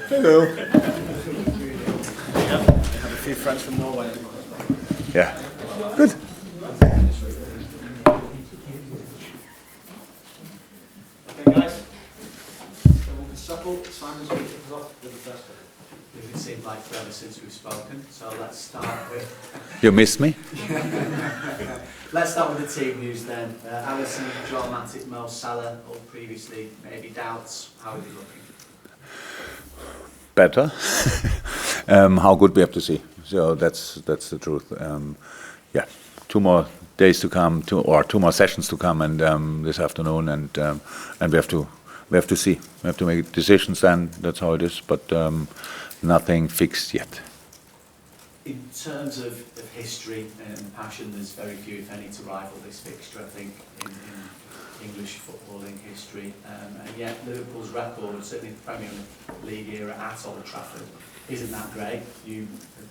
Hello. Yeah, I have a few friends from Norway. Yeah. Good. Okay, guys. So we'll settle. Simon's going to kick us off with the first one. It seemed like forever since we've spoken, so let's start with... You missed me? Let's start with the team news then. Alisson, Joel Matip, Mo Salah, all previously maybe doubts. How are you looking? Better. How good we have to see. So that's the truth. Yeah, 2 more days to come, 2 more sessions to come, and this afternoon, and we have to see. We have to make decisions. Then that's how it is. But nothing fixed yet. In terms of history and passion, there's very few, if any, to rival this fixture, I think, in English footballing history. And yet Liverpool's record, certainly in the Premier League era at Old Trafford, isn't that great. You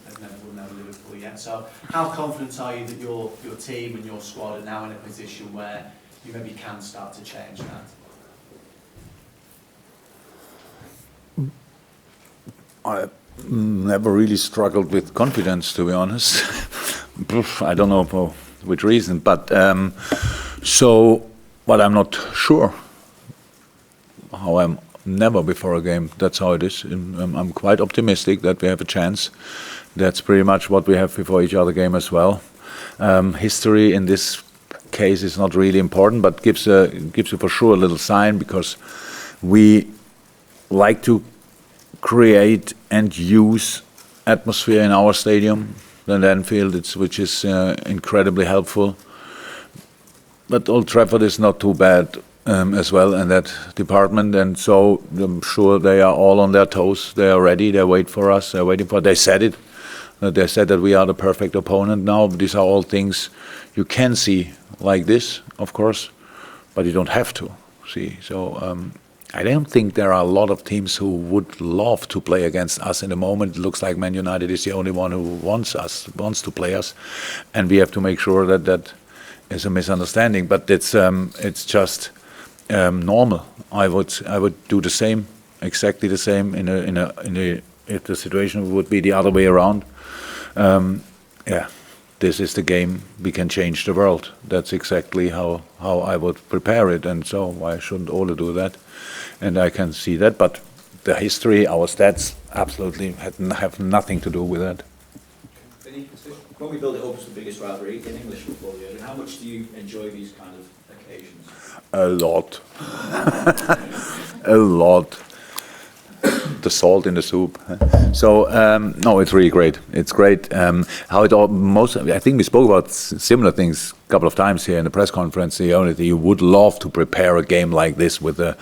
have never won over Liverpool yet. So how confident are you that your team and your squad are now in a position where you maybe can start to change that? I never really struggled with confidence, to be honest. I don't know for which reason, but I'm not sure how I'm never before a game. That's how it is. I'm quite optimistic that we have a chance. That's pretty much what we have before each other game as well. History in this case is not really important, but gives you for sure a little sign, because we like to create and use atmosphere in our stadium, the Anfield, which is incredibly helpful. But Old Trafford is not too bad as well in that department, and so I'm sure they are all on their toes. They are ready. They wait for us. They're waiting for. They said it. They said that we are the perfect opponent. Now these are all things you can see like this, of course, but you don't have to see. So. I don't think there are a lot of teams who would love to play against us in the moment. It looks like Man United is the only one who wants to play us, and we have to make sure that that is a misunderstanding. But it's just normal. I would do the same, exactly the same if the situation would be the other way around. Yeah, this is the game. We can change the world. That's exactly how I would prepare it, and so why shouldn't Ole do that? And I can see that, but the history, our stats, absolutely have nothing to do with that. When we build it up as the biggest rivalry in English football, how much do you enjoy these kind of occasions? A lot. A lot. The salt in the soup. So no, it's really great. It's great. How it all I think we spoke about similar things a couple of times here in the press conference. The only thing, you would love to prepare a game like this with a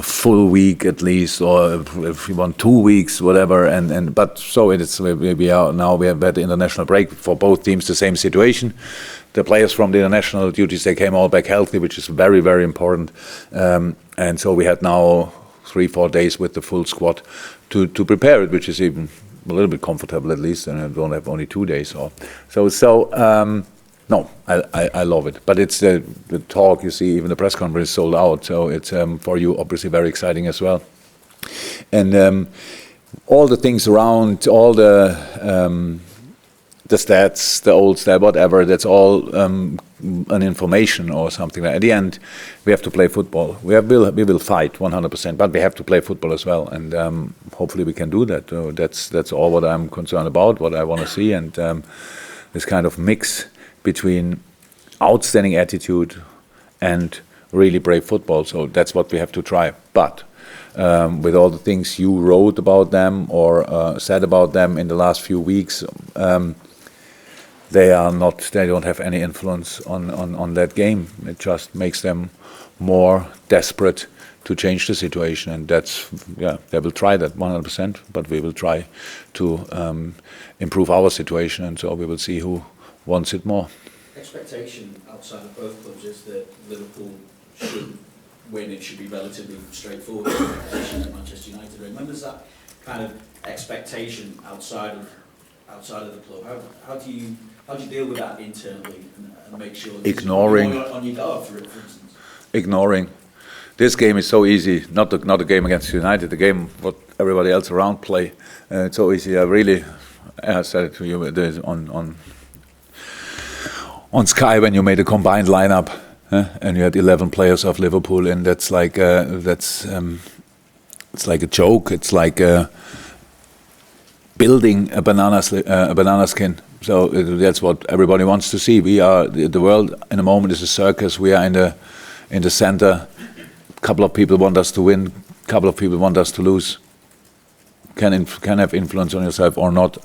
full week at least, or if you want 2 weeks, whatever. But so it is. We have had the international break for both teams. The same situation. The players from the international duties, they came all back healthy, which is very, very important. And so we had now 3-4 days with the full squad to prepare it, which is even a little bit comfortable at least, and I don't have only 2 days off. No, I love it. But it's the talk, you see, even the press conference is sold out, so it's for you obviously very exciting as well. And all the things around, all the stats, the old stat, whatever, that's all an information or something. At the end, we have to play football. We will fight 100%, but we have to play football as well, and hopefully we can do that. That's all what I'm concerned about, what I want to see, and this kind of mix between outstanding attitude and really brave football. So that's what we have to try. But with all the things you wrote about them or said about them in the last few weeks, they don't have any influence on that game. It just makes them more desperate to change the situation, and they will try that 100%, but we will try to improve our situation, and so we will see who wants it more. Expectation outside of both clubs is that Liverpool should win. It should be relatively straightforward position that Manchester United are in. When there's that kind of expectation outside of the club, how do you deal with that internally and make sure that ignoring on your guard, for instance? Ignoring. this game is so easy. Not the game against United. The game what everybody else around play. It's so easy. I said it to you on Sky when you made a combined lineup and you had 11 players of Liverpool, and that's like it's like a joke. It's like building a banana skin. So that's what everybody wants to see. We are the world in a moment is a circus. We are in the center. A couple of people want us to win. A couple of people want us to lose. Can have influence on yourself or not.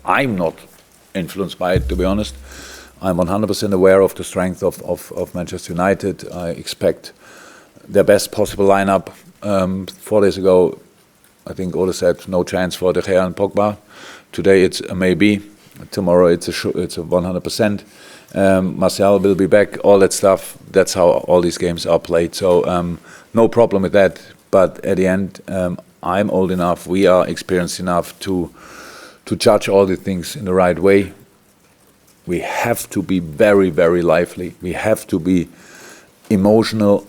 I'm not influenced by it, to be honest. I'm 100% aware of the strength of Manchester United. I expect their best possible lineup. 4 days ago, I think Ole said no chance for De Gea and Pogba. Today it's a maybe. Tomorrow it's a 100%. Martial will be back. All that stuff. That's how all these games are played. So no problem with that. But at the end, I'm old enough. We are experienced enough to judge all the things in the right way. We have to be very, very lively. We have to be emotional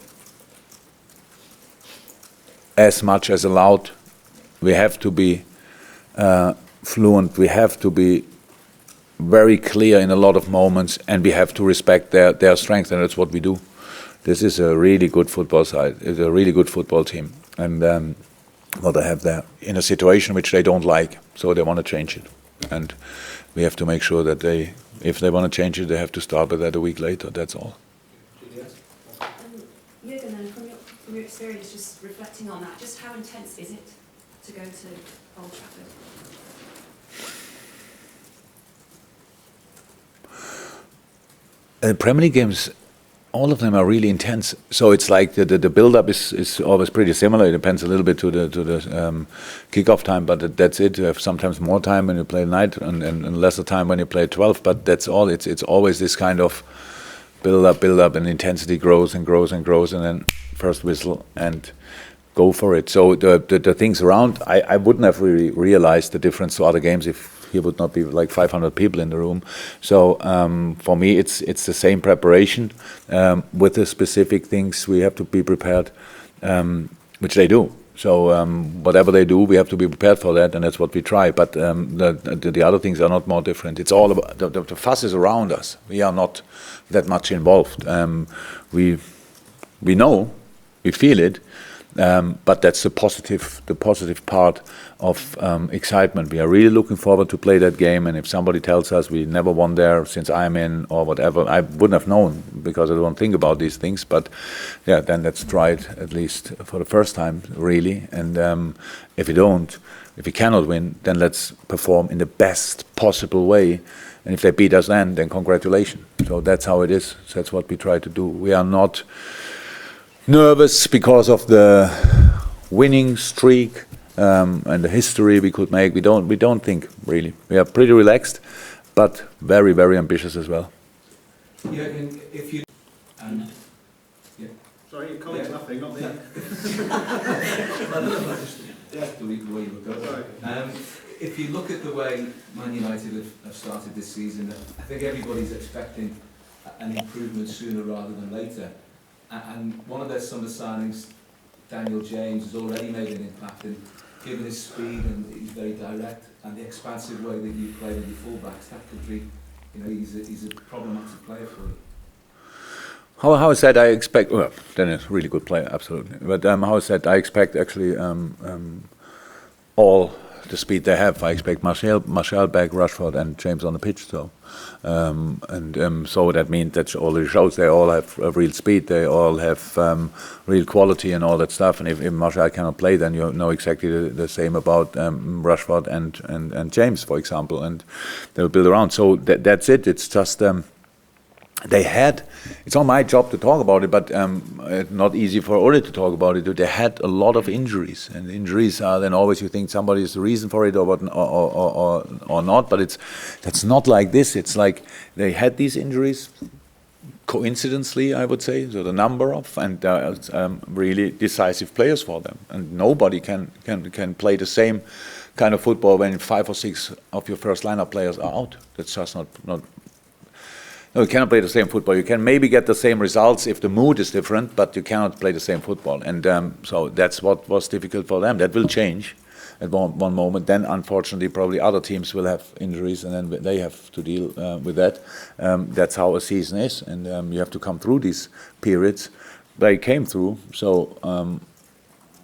as much as allowed. We have to be fluent. We have to be very clear in a lot of moments, and we have to respect their strength, and that's what we do. This is a really good football side. It's a really good football team, and what they have there in a situation which they don't like, so they want to change it, and we have to make sure that if they want to change it, they have to start with that a week later. That's all. Jurgen, then from your experience, just reflecting on that, just how intense is it to go to Old Trafford? Premier League games, all of them are really intense. So it's like the build-up is always pretty similar. It depends a little bit to the kickoff time, but that's it. You have sometimes more time when you play night and lesser time when you play 12. But that's all. It's always this kind of build-up, and intensity grows and grows and grows, and then first whistle and go for it. So the things around, I wouldn't have really realized the difference to other games if here would not be like 500 people in the room. So for me, it's the same preparation with the specific things we have to be prepared, which they do. So whatever they do, we have to be prepared for that, and that's what we try. But the other things are not more different. It's all about the fuss is around us. We are not that much involved. We know, we feel it. But that's the positive part of excitement. We are really looking forward to play that game, and if somebody tells us we never won there since I'm in or whatever, I wouldn't have known because I don't think about these things. But yeah, then let's try it at least for the first time, really. And if we cannot win, then let's perform in the best possible way. And if they beat us then congratulations. So that's how it is. So that's what we try to do. We are not nervous because of the winning streak and the history we could make. We don't think really. We are pretty relaxed, but very, very ambitious as well. Yeah, and if you yeah. Sorry, your colleague's laughing, not me. The way you go. If you look at the way Man United have started this season, I think everybody's expecting an improvement sooner rather than later. And one of their summer signings, Daniel James, has already made an impact. And given his speed, and he's very direct, and the expansive way that you play with your fullbacks, that could be, he's a problematic player for you. How is that? I expect. Well, then it's a really good player, absolutely. But how is that? I expect actually all the speed they have. I expect Martial back, Rashford, and James on the pitch. So. So that means that already shows they all have real speed, they all have real quality and all that stuff. And if Martial cannot play, then you know exactly the same about Rashford and James, for example, and they'll build around. So that's it. It's just it's not my job to talk about it, but not easy for Ole to talk about it. They had a lot of injuries, and injuries are then always you think somebody is the reason for it or not. But that's not like this. It's like they had these injuries coincidentally, I would say. So the number of and really decisive players for them, and nobody can play the same kind of football when 5 or 6 of your first lineup players are out. That's just not. No, you cannot play the same football. You can maybe get the same results if the mood is different, but you cannot play the same football. And so that's what was difficult for them. That will change at one moment. Then, unfortunately, probably other teams will have injuries, and then they have to deal with that. That's how a season is, and you have to come through these periods. They came through, so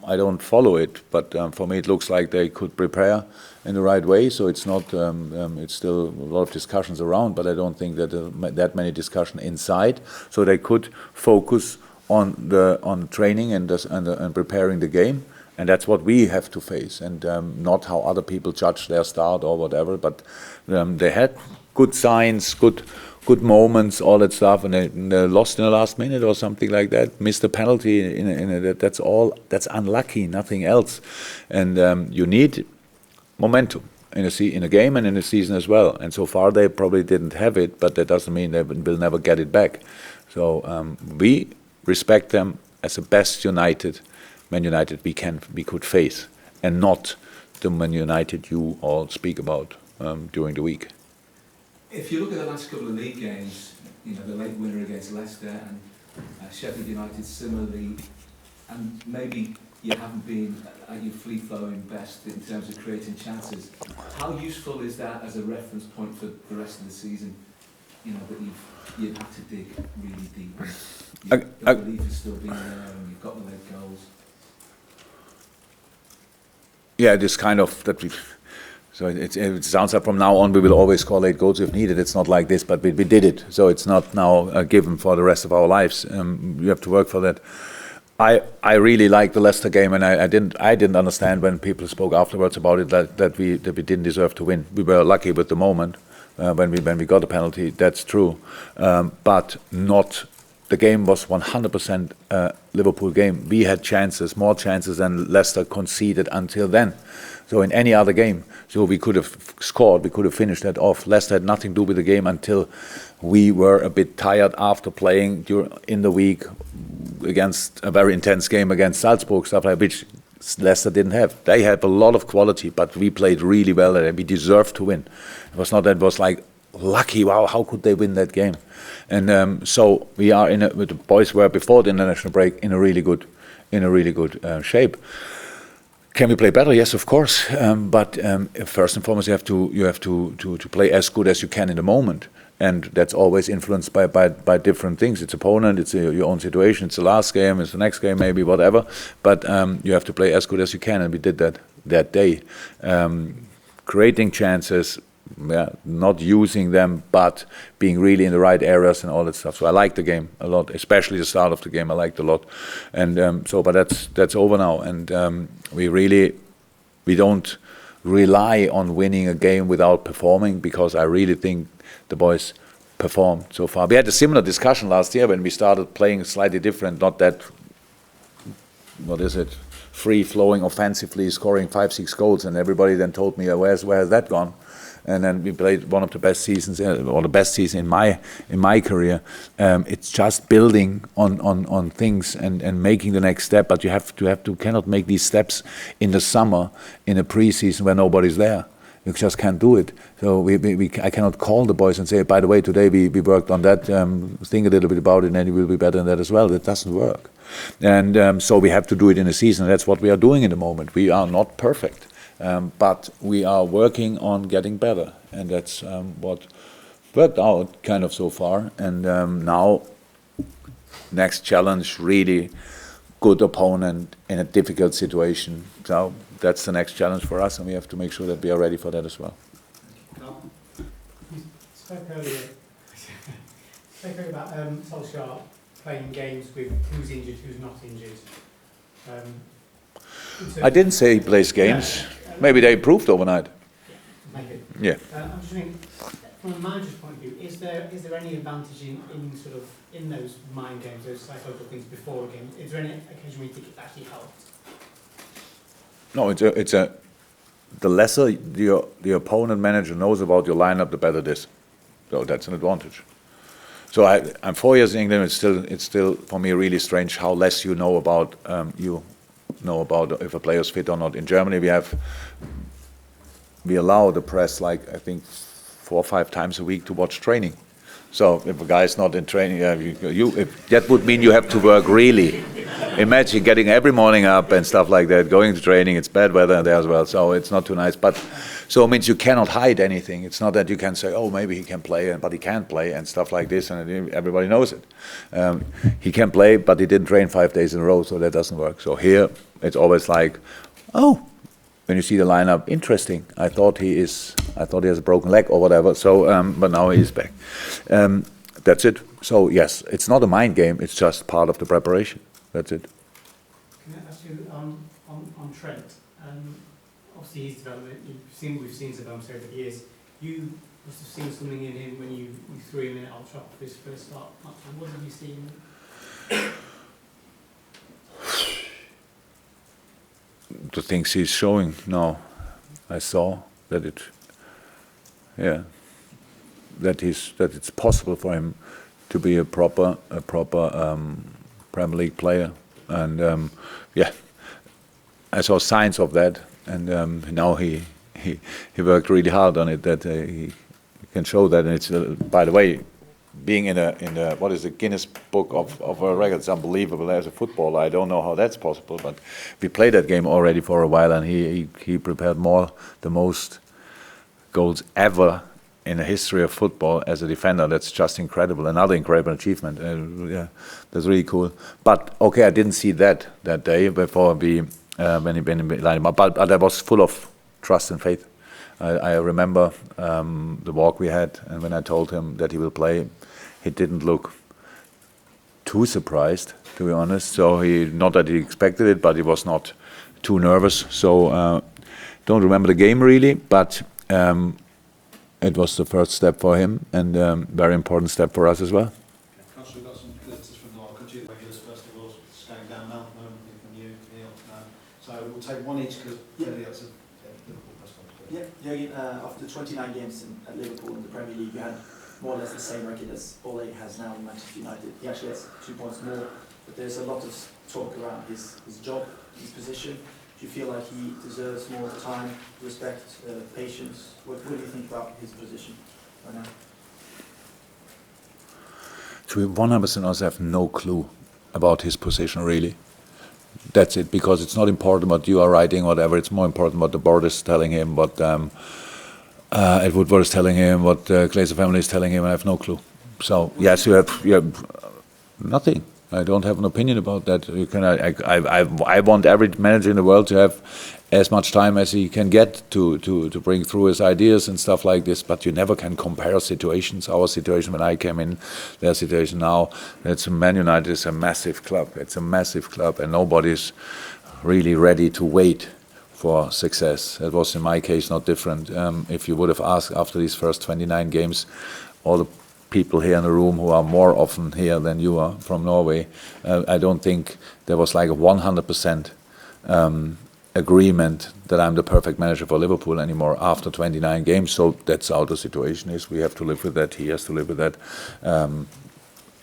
I don't follow it, but for me it looks like they could prepare in the right way. So it's not. It's still a lot of discussions around, but I don't think that that many discussions inside. So they could focus on the training and preparing the game, and that's what we have to face, and not how other people judge their start or whatever. But they had good signs, good moments, all that stuff, and they lost in the last minute or something like that. Missed a penalty that's all. That's unlucky, nothing else. And you need momentum in a game and in a season as well. And so far they probably didn't have it, but that doesn't mean they will never get it back. So we respect them as the best Man United we could face, and not the Man United you all speak about during the week. If you look at the last couple of league games, the late winner against Leicester and Sheffield United similarly, and maybe you haven't been at your free-flowing best in terms of creating chances. How useful is that as a reference point for the rest of the season? That you've had to dig really deep. The belief is still being there, and you've got the late goals. Yeah, this kind of that we. So it sounds like from now on we will always score late goals if needed. It's not like this, but we did it. So it's not now a given for the rest of our lives. You have to work for that. I really liked the Leicester game, and I didn't understand when people spoke afterwards about it that we didn't deserve to win. We were lucky with the moment when we got a penalty. That's true, but not. The game was 100% Liverpool game. We had chances, more chances than Leicester conceded until then. So in any other game, so we could have scored, we could have finished that off. Leicester had nothing to do with the game until we were a bit tired after playing in the week against a very intense game against Salzburg, stuff like which Leicester didn't have. They had a lot of quality, but we played really well and we deserved to win. It was not that it was like lucky, wow, how could they win that game? And so we are with the boys were before the international break in a really good shape. Can we play better? Yes, of course. But first and foremost, you have to play as good as you can in the moment, and that's always influenced by different things. It's opponent, it's your own situation, it's the last game, it's the next game, maybe whatever. But you have to play as good as you can, and we did that day, creating chances. Yeah, not using them, but being really in the right areas and all that stuff. So I like the game a lot, especially the start of the game. I liked a lot, and but that's over now. And we don't rely on winning a game without performing, because I really think the boys performed so far. We had a similar discussion last year when we started playing slightly different, not that. What is it? Free-flowing offensively, scoring 5-6 goals, and everybody then told me, where has that gone? And then we played one of the best seasons, or the best season in my career. It's just building on things and making the next step. But you cannot make these steps in the summer, in a pre-season where nobody's there. You just can't do it. So I cannot call the boys and say, by the way, today we worked on that, think a little bit about it, and then you will be better than that as well. That doesn't work. And so we have to do it in a season. That's what we are doing in the moment. We are not perfect. But we are working on getting better, and that's what worked out kind of so far. And now, next challenge, really good opponent in a difficult situation. So that's the next challenge for us, and we have to make sure that we are ready for that as well. You spoke earlier about Solskjaer playing games with who's injured, who's not injured. I didn't say he plays games. Maybe they improved overnight. Maybe. Yeah. I'm just thinking, from a manager's point of view, is there any advantage in those mind games, those psychological things before a game? Is there any occasion where you think it actually helped? No, the lesser the opponent manager knows about your lineup, the better it is. So that's an advantage. So I'm 4 years in England. It's still for me really strange how less you know about if a player is fit or not. In Germany, we allow the press, like I think 4 or 5 times a week, to watch training. So if a guy is not in training, that would mean you have to work really. Imagine getting every morning up and stuff like that, going to training. It's bad weather there as well, so it's not too nice. But so it means you cannot hide anything. It's not that you can say, oh, maybe he can play, but he can't play and stuff like this, and everybody knows it. He can play, but he didn't train 5 days in a row, so that doesn't work. So here it's always like, oh, when you see the lineup, interesting. I thought he has a broken leg or whatever. So, but now he is back. That's it. So yes, it's not a mind game. It's just part of the preparation. That's it. Can I ask you on Trent? Obviously, his development. We've seen development over the years. You must have seen something in him when you threw him in at Old Trafford for his first start. What did you see in him? The things he's showing now, I saw that that it's possible for him to be a proper Premier League player, and I saw signs of that, and now he worked really hard on it, that he can show that, and it's by the way, being in a what is the Guinness Book of Records, unbelievable as a footballer. I don't know how that's possible, but we played that game already for a while, and he prepared the most goals ever in the history of football as a defender. That's just incredible. Another incredible achievement. That's really cool. But okay, I didn't see that day before when he been in line, but I was full of trust and faith. I remember the walk we had, and when I told him that he will play, he didn't look too surprised, to be honest. So not that he expected it, but he was not too nervous. So don't remember the game really, but it was the first step for him, and very important step for us as well. Councillor, we've got some letters from the country regulars, first of all, going down now, from you, Neil. So we'll take one each, because clearly that's a Liverpool press conference. Yeah, Jurgen, after the 29 games at Liverpool in the Premier League, you had more or less the same record as Ole has now in Manchester United. He actually has 2 points more, but there's a lot of talk around his job, his position. Do you feel like he deserves more time, respect, patience? What do you think about his position right now? To be 100% honest, I have no clue about his position really. That's it, because it's not important what you are writing, whatever. It's more important what the board is telling him, what Ed Woodward is telling him, what Glazer family is telling him. I have no clue. So yes, you have nothing. I don't have an opinion about that. You can. I want every manager in the world to have as much time as he can get to bring through his ideas and stuff like this. But you never can compare situations. Our situation when I came in, their situation now. Man United is a massive club. It's a massive club, and nobody's really ready to wait for success. It was in my case not different. If you would have asked after these first 29 games, all the people here in the room who are more often here than you are from Norway, I don't think there was like a 100% agreement that I'm the perfect manager for Liverpool anymore after 29 games. So that's how the situation is. We have to live with that. He has to live with that.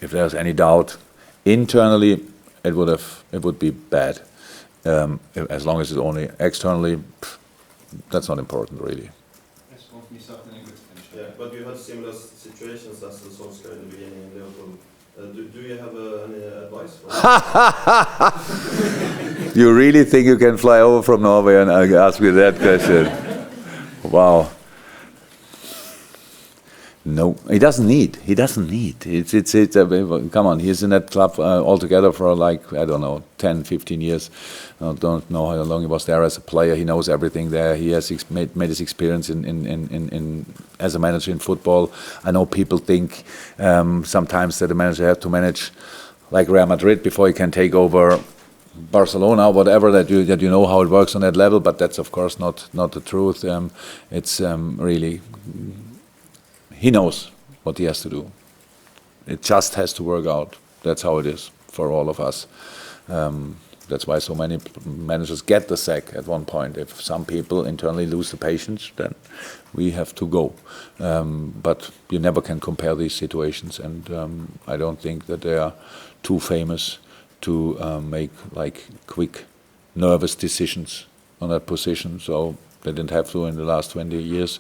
If there's any doubt internally, it would be bad. As long as it's only externally, that's not important really. Yes, one from yourself, then Ingrid to finish. Yeah, but you had similar situations as the Solskjaer in the beginning in Liverpool. Do you have any advice for You really think you can fly over from Norway and ask me that question? Wow. No, he doesn't need. It's come on, he's in that club altogether for like, I don't know, 10, 15 years. I don't know how long he was there as a player. He knows everything there. He has made his experience in as a manager in football. I know people think sometimes that a manager has to manage like Real Madrid before he can take over Barcelona or whatever, that you know how it works on that level, but that's of course not the truth. It's really... He knows what he has to do. It just has to work out. That's how it is for all of us. That's why so many managers get the sack at one point. If some people internally lose the patience, then we have to go. But you never can compare these situations, and I don't think that they are too famous to make like quick, nervous decisions on that position. So They didn't have to in the last 20 years.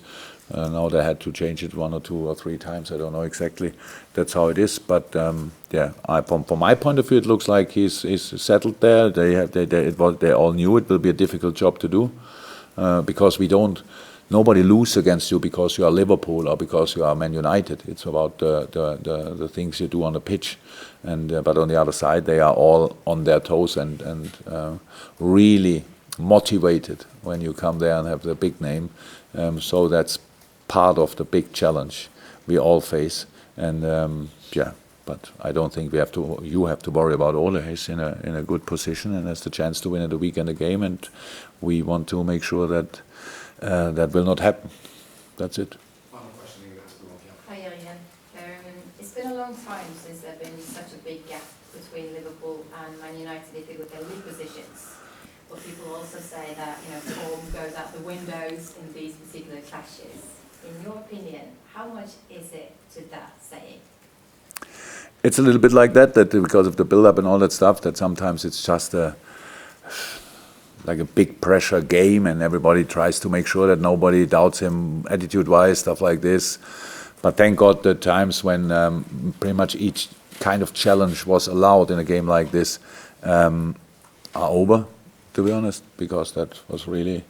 Now they had to change it 1 or 2 or 3 times. I don't know exactly. That's how it is. But from my point of view, it looks like he's settled there. They all knew it will be a difficult job to do because nobody lose against you because you are Liverpool or because you are Man United. It's about the things you do on the pitch. But on the other side, they are all on their toes and really motivated when you come there and have the big name. So that's part of the big challenge we all face. But I don't think you have to worry about Ole. He's in a good position and has the chance to win at the weekend a game, and we want to make sure that that will not happen. That's it. Final question. Hi, Jurgen. It's been a long time since there's been such a big gap between Liverpool and Man United if you look at league positions. But people also say that form goes out the windows in these particular clashes. In your opinion, how much is it to that saying? It's a little bit like that because of the build-up and all that stuff, that sometimes it's just like a big pressure game and everybody tries to make sure that nobody doubts him attitude-wise, stuff like this. But thank God the times when pretty much each kind of challenge was allowed in a game like this are over, to be honest, because that was really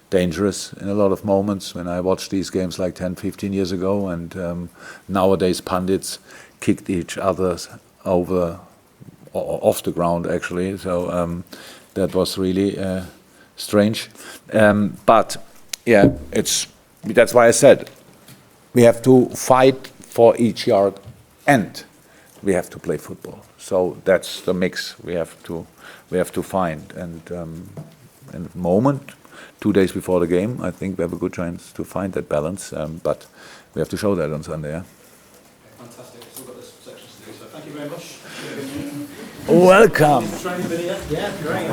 dangerous in a lot of moments when I watched these games like 10, 15 years ago, and nowadays pundits kicked each other off the ground actually, so that was really strange. But yeah, that's why I said we have to fight for each yard and we have to play football. So that's the mix we have to find. And in the moment, 2 days before the game, I think we have a good chance to find that balance. But we have to show that on Sunday. Yeah? Fantastic. We've still got this section to do, so thank you very much. Welcome. Training video. Yeah, great.